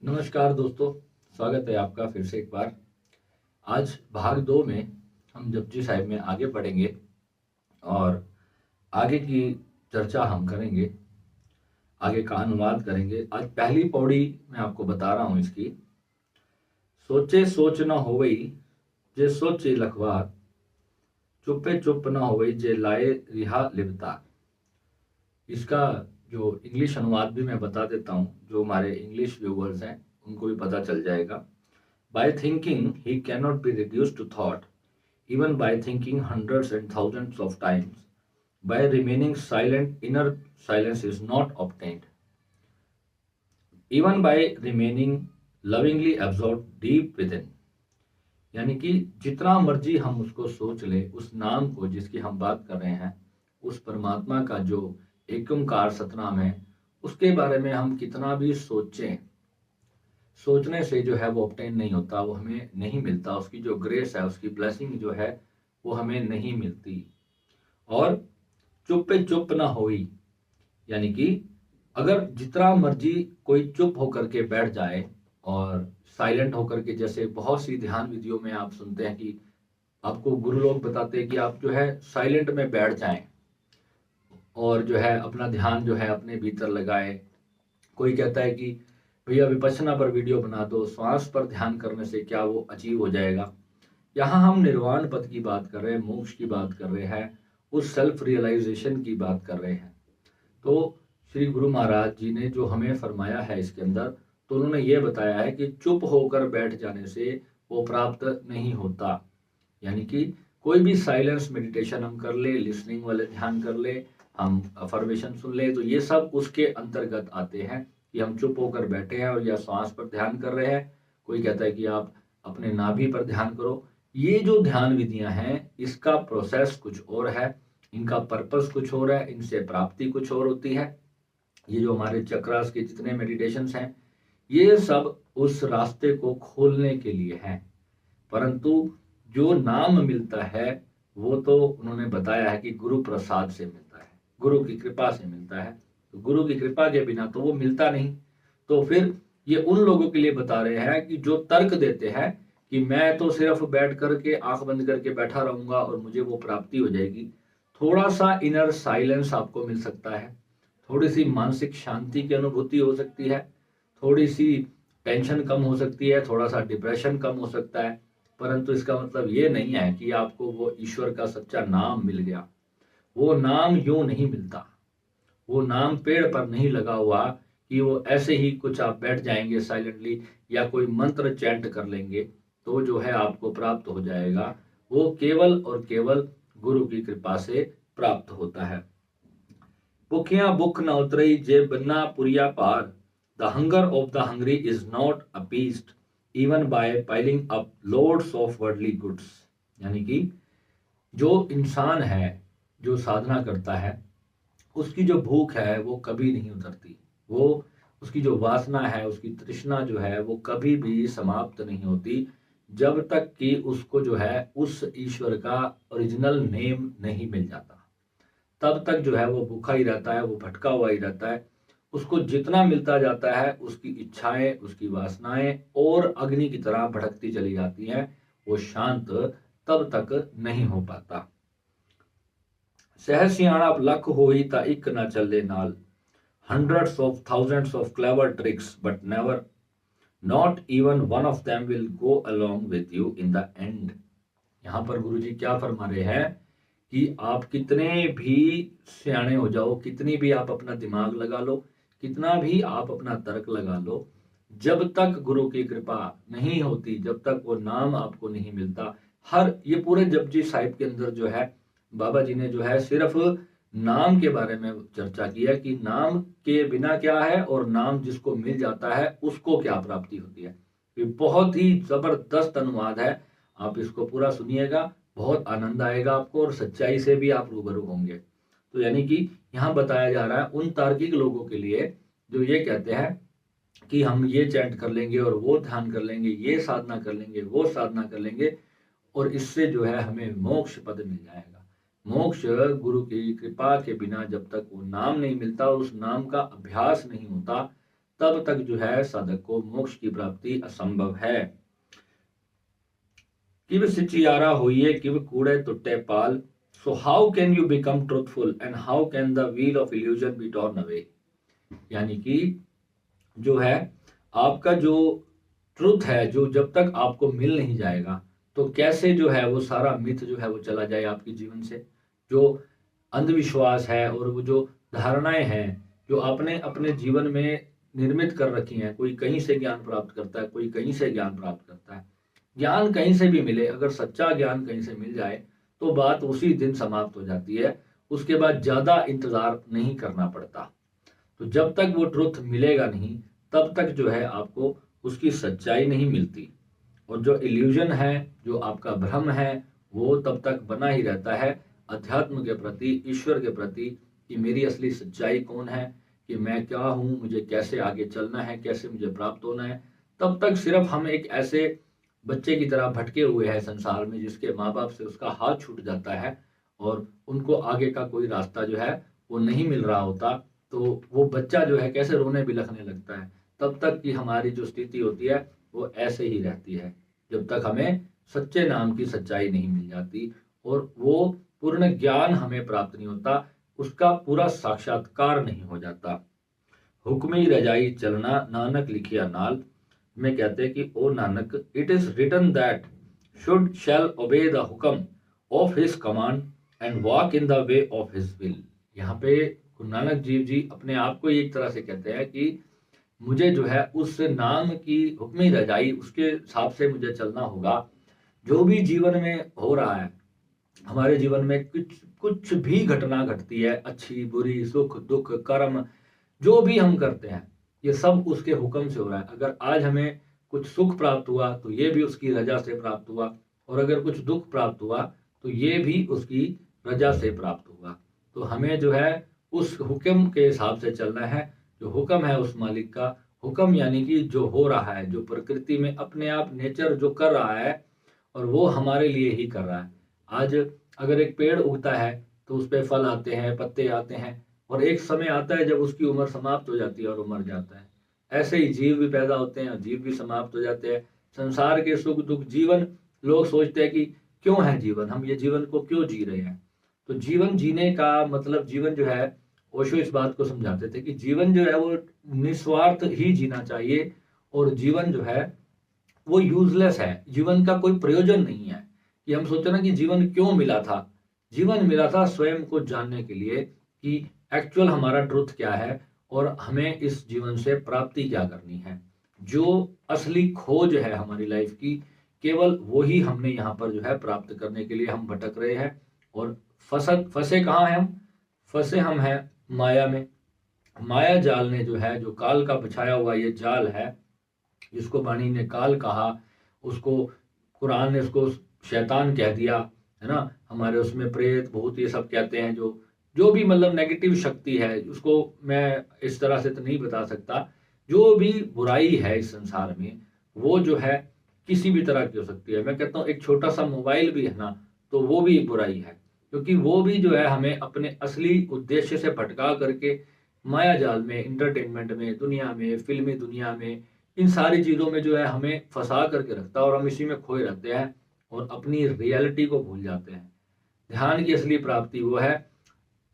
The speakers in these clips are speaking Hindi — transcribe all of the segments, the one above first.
नमस्कार दोस्तों, स्वागत है आपका फिर से एक बार। आज भाग 2 में हम जपजी साहिब में आगे बढ़ेंगे और आगे की चर्चा हम करेंगे, आगे का अनुवाद करेंगे। आज पहली पौड़ी मैं आपको बता रहा हूँ इसकी। सोचे सोच न होवई जे सोचे लखवार, चुपे चुप न होवई जे लाए रिहा लिबतार। इसका जो इंग्लिश अनुवाद भी मैं बता देता हूँ, जो हमारे इंग्लिश व्यूवर्स हैं उनको भी पता चल जाएगा। By thinking, he cannot be reduced to thought, even by thinking hundreds and thousands of times. By remaining silent, inner silence is not obtained. Even by remaining lovingly absorbed deep within. यानी कि जितना मर्जी हम उसको सोच ले, उस नाम को जिसकी हम बात कर रहे हैं, उस परमात्मा का जो एक ओंकार सतनाम है, उसके बारे में हम कितना भी सोचें, सोचने से जो है वो ऑब्टेन नहीं होता, वो हमें नहीं मिलता। उसकी जो ग्रेस है, उसकी ब्लेसिंग जो है वो हमें नहीं मिलती। और चुप पे चुप ना होई, यानी कि अगर जितना मर्जी कोई चुप होकर के बैठ जाए और साइलेंट होकर के, जैसे बहुत सी ध्यान विधियों में आप सुनते हैं कि आपको गुरु लोग बताते हैं कि आप जो है साइलेंट में बैठ जाएं और जो है अपना ध्यान जो है अपने भीतर लगाए। कोई कहता है कि भैया विपश्यना पर वीडियो बना दो, श्वास पर ध्यान करने से क्या वो अचीव हो जाएगा। यहाँ हम निर्वाण पद की बात कर रहे हैं, मोक्ष की बात कर रहे हैं, उस सेल्फ रियलाइजेशन की बात कर रहे हैं। तो श्री गुरु महाराज जी ने जो हमें फरमाया है इसके अंदर, तो उन्होंने ये बताया है कि चुप होकर बैठ जाने से वो प्राप्त नहीं होता। यानी कि कोई भी साइलेंस मेडिटेशन हम कर ले, लिसनिंग वाले ध्यान कर ले, हम अफर्मेशन सुन ले, तो ये सब उसके अंतर्गत आते हैं कि हम चुप होकर बैठे हैं और या श्वास पर ध्यान कर रहे हैं। कोई कहता है कि आप अपने नाभि पर ध्यान करो। ये जो ध्यान विधियां हैं, इसका प्रोसेस कुछ और है, इनका पर्पस कुछ और है, इनसे प्राप्ति कुछ और होती है। ये जो हमारे चक्रास के जितने मेडिटेशंस हैं, ये सब उस रास्ते को खोलने के लिए हैं। परंतु जो नाम मिलता है वो तो उन्होंने बताया है कि गुरु प्रसाद से मिलता है, गुरु की कृपा से मिलता है। तो गुरु की कृपा के बिना तो वो मिलता नहीं। तो फिर ये उन लोगों के लिए बता रहे हैं कि जो तर्क देते हैं कि मैं तो सिर्फ बैठ करके आंख बंद करके बैठा रहूंगा और मुझे वो प्राप्ति हो जाएगी। थोड़ा सा इनर साइलेंस आपको मिल सकता है, थोड़ी सी मानसिक शांति की अनुभूति हो सकती है, थोड़ी सी टेंशन कम हो सकती है, थोड़ा सा डिप्रेशन कम हो सकता है। परंतु इसका मतलब ये नहीं है कि आपको वो ईश्वर का सच्चा नाम मिल गया। वो नाम यूं नहीं मिलता, वो नाम पेड़ पर नहीं लगा हुआ कि वो ऐसे ही कुछ आप बैठ जाएंगे साइलेंटली या कोई मंत्र चैंट कर लेंगे तो जो है आपको प्राप्त हो जाएगा। वो केवल और केवल गुरु की कृपा से प्राप्त होता है। भुखिया भुख न उतरई जे बन्ना पुरिया पार, the hunger of the hungry is not appeased even by piling up loads of worldly goods. यानी कि जो इंसान है, जो साधना करता है, उसकी जो भूख है वो कभी नहीं उतरती। वो उसकी जो वासना है, उसकी तृष्णा जो है वो कभी भी समाप्त नहीं होती, जब तक कि उसको जो है उस ईश्वर का ओरिजिनल नेम नहीं मिल जाता। तब तक जो है वो भूखा ही रहता है, वो भटका हुआ ही रहता है। उसको जितना मिलता जाता है, उसकी इच्छाएं, उसकी वासनाएं और अग्नि की तरह भड़कती चली जाती हैं। वो शांत तब तक नहीं हो पाता। सहज सियाणा लख होई ता इक न चले नाल, hundreds of thousands of clever tricks but never, not even one of them will go along with you in the end। यहाँ पर गुरुजी क्या फरमा रहे हैं कि आप कितने भी सियाने हो जाओ, कितनी भी आप अपना दिमाग लगा लो, कितना भी आप अपना तर्क लगा लो, जब तक गुरु की कृपा नहीं होती, जब तक वो नाम आपको नहीं मिलता। हर ये पूरे जपजी साहिब के अंदर जो है बाबा जी ने जो है सिर्फ नाम के बारे में चर्चा की है कि नाम के बिना क्या है और नाम जिसको मिल जाता है उसको क्या प्राप्ति होती है। ये बहुत ही जबरदस्त अनुवाद है, आप इसको पूरा सुनिएगा, बहुत आनंद आएगा आपको और सच्चाई से भी आप रूबरू होंगे। तो यानी कि यहाँ बताया जा रहा है उन तार्किक लोगों के लिए जो ये कहते हैं कि हम ये चैंट कर लेंगे और वो ध्यान कर लेंगे, ये साधना कर लेंगे, वो साधना कर लेंगे और इससे जो है हमें मोक्ष पद मिल जाएगा। मोक्ष गुरु की कृपा के बिना जब तक वो नाम नहीं मिलता, उस नाम का अभ्यास नहीं होता, तब तक जो है साधक को मोक्ष की प्राप्ति असंभव है। किव सिचियारा होइए किव कूड़े तुट्टे पाल, so how can you become truthful and how can the wheel of illusion be torn away. यानी कि जो है आपका जो ट्रुथ है, जो जब तक आपको मिल नहीं जाएगा तो कैसे जो है वो सारा मिथ जो है वो चला जाए आपके जीवन से। जो अंधविश्वास है और वो जो धारणाएं हैं जो आपने अपने जीवन में निर्मित कर रखी हैं, कोई कहीं से ज्ञान प्राप्त करता है, कोई कहीं से ज्ञान प्राप्त करता है। ज्ञान कहीं से भी मिले, अगर सच्चा ज्ञान कहीं से मिल जाए तो बात उसी दिन समाप्त हो जाती है, उसके बाद ज्यादा इंतजार नहीं करना पड़ता। तो जब तक वो ट्रुथ मिलेगा नहीं तब तक जो है आपको उसकी सच्चाई नहीं मिलती, और जो इल्यूजन है, जो आपका भ्रम है, वो तब तक बना ही रहता है अध्यात्म के प्रति, ईश्वर के प्रति, कि मेरी असली सच्चाई कौन है, कि मैं क्या हूँ, मुझे कैसे आगे चलना है, कैसे मुझे प्राप्त होना है। तब तक सिर्फ हम एक ऐसे बच्चे की तरह भटके हुए हैं संसार में, जिसके माँ बाप से उसका हाथ छूट जाता है और उनको आगे का कोई रास्ता जो है वो नहीं मिल रहा होता। तो वो बच्चा जो है कैसे रोने बिलखने लगता है। तब तक की हमारी जो स्थिति होती है वो ऐसे ही रहती है, जब तक हमें सच्चे नाम की सच्चाई नहीं मिल जाती और वो पूर्ण ज्ञान हमें प्राप्त नहीं होता, उसका पूरा साक्षात्कार नहीं हो जाता। हुक्मी रजाई चलना नानक लिखिया नाल, में कहते हैं कि O Nanak, it is written that should shall obey the हुक्म of his command and walk in the way of his will. यहाँ पे गुरु नानक देव जी अपने आप को एक तरह से कहते हैं कि मुझे जो है उस नाम की हुक्मी रजाई, उसके हिसाब से मुझे चलना होगा। जो भी जीवन में हो रहा है, हमारे जीवन में कुछ कुछ भी घटना घटती है, अच्छी बुरी, सुख दुख कर्म, जो भी हम करते हैं ये सब उसके हुक्म से हो रहा है। अगर आज हमें कुछ सुख प्राप्त हुआ तो ये भी उसकी रजा से प्राप्त हुआ, और अगर कुछ दुख प्राप्त हुआ तो ये भी उसकी रजा से प्राप्त हुआ। तो हमें जो है उस हुक्म के हिसाब से चलना है, जो हुक्म है उस मालिक का। हुक्म यानी कि जो हो रहा है, जो प्रकृति में अपने आप नेचर जो कर रहा है, और वो हमारे लिए ही कर रहा है। आज अगर एक पेड़ उगता है तो उस पर फल आते हैं, पत्ते आते हैं, और एक समय आता है जब उसकी उम्र समाप्त हो जाती है और वो मर जाता है। ऐसे ही जीव भी पैदा होते हैं और जीव भी समाप्त हो जाते हैं। संसार के सुख दुख, जीवन, लोग सोचते हैं कि क्यों है जीवन, हम ये जीवन को क्यों जी रहे हैं। तो जीवन जीने का मतलब, जीवन जो है, ओशो इस बात को समझाते थे कि जीवन जो है वो निस्वार्थ ही जीना चाहिए, और जीवन जो है वो यूजलेस है, जीवन का कोई प्रयोजन नहीं है। कि हम सोचते ना कि जीवन क्यों मिला था, जीवन मिला था स्वयं को जानने के लिए कि एक्चुअल हमारा ट्रुथ क्या है और हमें इस जीवन से प्राप्ति क्या करनी है। जो असली खोज है हमारी लाइफ की, केवल वो ही हमने यहाँ पर जो है प्राप्त करने के लिए हम भटक रहे हैं। और फंसे कहाँ हैं हम? फंसे हम हैं माया में। माया जाल ने जो है, जो काल का बिछाया हुआ ये जाल है, जिसको वाणी ने काल कहा, उसको कुरान ने उसको शैतान कह दिया, है ना। हमारे उसमें प्रेत भूत ये सब कहते हैं, जो जो भी मतलब नेगेटिव शक्ति है, उसको मैं इस तरह से तो नहीं बता सकता। जो भी बुराई है इस संसार में, वो जो है किसी भी तरह की हो सकती है। मैं कहता हूँ एक छोटा सा मोबाइल भी है ना, तो वो भी बुराई है, क्योंकि वो भी जो है हमें अपने असली उद्देश्य से भटका करके माया जाल में, इंटरटेनमेंट में, दुनिया में, फिल्मी दुनिया में, इन सारी चीजों में जो है हमें फंसा करके रखता है, और हम इसी में खोए रहते हैं और अपनी रियलिटी को भूल जाते हैं। ध्यान की असली प्राप्ति वो है,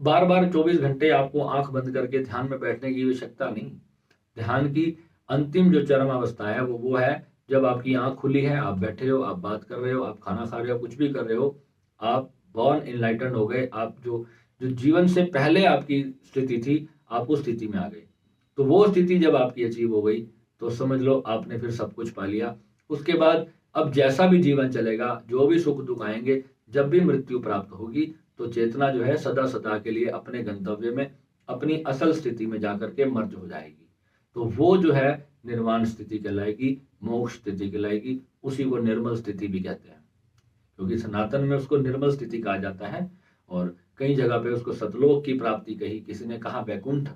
बार बार 24 घंटे आपको आंख बंद करके ध्यान में बैठने की आवश्यकता नहीं। ध्यान की अंतिम जो चरम अवस्था है वो है जब आपकी आंख खुली है, आप बैठे हो, आप बात कर रहे हो, आप खाना खा रहे हो, कुछ भी कर रहे हो, आप बॉर्न इनलाइटेंड हो गए। आप जो जो जीवन से पहले आपकी स्थिति थी, आप उस स्थिति में आ गए। तो वो स्थिति जब आपकी अचीव हो गई तो समझ लो आपने फिर सब कुछ पा लिया। उसके बाद अब जैसा भी जीवन चलेगा, जो भी सुख दुख आएंगे, जब भी मृत्यु प्राप्त होगी, तो चेतना जो है सदा सदा के लिए अपने गंतव्य में, अपनी असल स्थिति में जाकर के मर्ज हो जाएगी। तो वो जो है निर्वाण स्थिति कहलाएगी, मोक्ष स्थिति कहलाएगी। उसी को निर्मल स्थिति भी कहते हैं, क्योंकि सनातन में उसको निर्मल स्थिति कहा जाता है, और कई जगह पे उसको सतलोक की प्राप्ति कही, किसी ने कहा वैकुंठ,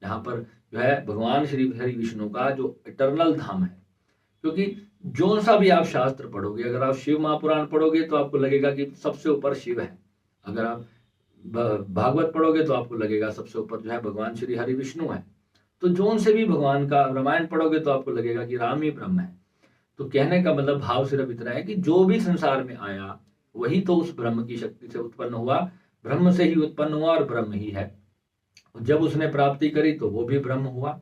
जहाँ पर जो है भगवान श्री हरि विष्णु का जो इटरनल धाम है। क्योंकि जो सा भी आप शास्त्र पढ़ोगे, अगर आप शिव महापुराण पढ़ोगे तो आपको लगेगा कि सबसे ऊपर शिव है। अगर आप भागवत पढ़ोगे तो आपको लगेगा सबसे ऊपर जो है भगवान श्री हरि विष्णु है। तो जोन से भी भगवान का रामायण पढ़ोगे तो आपको लगेगा कि राम ही ब्रह्म है। तो कहने का मतलब भाव सिर्फ इतना है कि जो भी संसार में आया वही तो उस ब्रह्म की शक्ति से उत्पन्न हुआ, ब्रह्म से ही उत्पन्न हुआ और ब्रह्म ही है। जब उसने प्राप्ति करी तो वो भी ब्रह्म हुआ।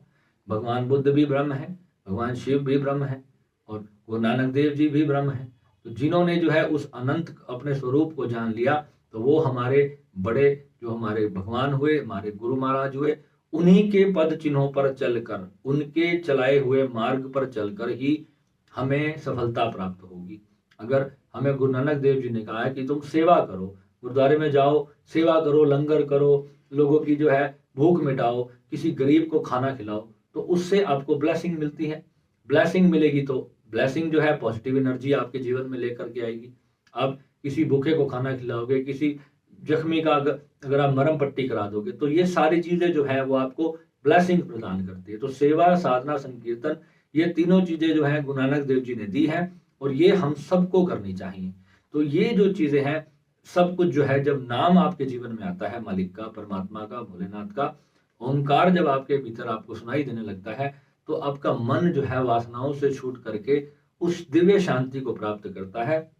भगवान बुद्ध भी ब्रह्म है, भगवान शिव भी ब्रह्म है, और गुरु नानक देव जी भी ब्रह्म है। तो जिन्होंने जो है उस अनंत अपने स्वरूप को जान लिया, तो वो हमारे बड़े जो हमारे भगवान हुए, हमारे गुरु महाराज हुए, उन्हीं के पद चिन्हों पर चलकर, उनके चलाए हुए मार्ग पर चलकर ही हमें सफलता प्राप्त होगी। अगर हमें गुरु नानक देव जी ने कहा है कि तुम सेवा करो, गुरुद्वारे में जाओ, सेवा करो, लंगर करो, लोगों की जो है भूख मिटाओ, किसी गरीब को खाना खिलाओ, तो उससे आपको ब्लेसिंग मिलती है। ब्लेसिंग मिलेगी तो ब्लेसिंग जो है पॉजिटिव एनर्जी आपके जीवन में लेकर के आएगी। आप किसी भूखे को खाना खिलाओगे, किसी जख्मी का अगर आप मरहम पट्टी करा दोगे, तो ये सारी चीजें जो है वो आपको ब्लेसिंग प्रदान करती है। तो सेवा, साधना, संकीर्तन, ये तीनों चीजें जो है गुरु नानक देव जी ने दी है, और ये हम सबको करनी चाहिए। तो ये जो चीजें हैं, सब कुछ जो है, जब नाम आपके जीवन में आता है मालिक का, परमात्मा का, भोलेनाथ का, ओंकार जब आपके भीतर आपको सुनाई देने लगता है, तो आपका मन जो है वासनाओं से छूट करके उस दिव्य शांति को प्राप्त करता है,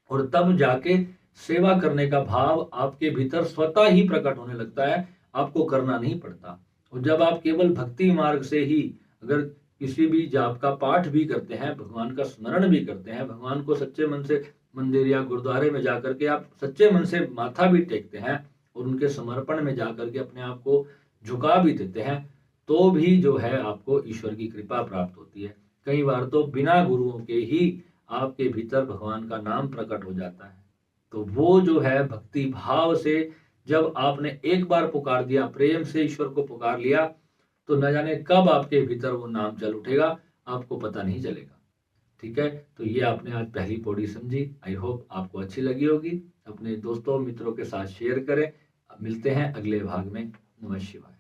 और तब जाके सेवा करने का भाव आपके भीतर स्वतः ही प्रकट होने लगता है, आपको करना नहीं पड़ता। और जब आप केवल भक्ति मार्ग से ही अगर किसी भी जाप का पाठ भी करते हैं, भगवान का स्मरण भी करते हैं, भगवान को सच्चे मन से मंदिर या गुरुद्वारे में जाकर के आप सच्चे मन से माथा भी टेकते हैं और उनके समर्पण में जाकर के अपने आप को झुका भी देते हैं, तो भी जो है आपको ईश्वर की कृपा प्राप्त होती है। कई बार तो बिना गुरुओं के ही आपके भीतर भगवान का नाम प्रकट हो जाता है। तो वो जो है भक्ति भाव से जब आपने एक बार पुकार दिया, प्रेम से ईश्वर को पुकार लिया, तो न जाने कब आपके भीतर वो नाम चल उठेगा, आपको पता नहीं चलेगा। ठीक है, तो ये आपने आज पहली पौड़ी समझी। आई होप आपको अच्छी लगी होगी। अपने दोस्तों मित्रों के साथ शेयर करें। मिलते हैं अगले भाग में। नमः शिवाय।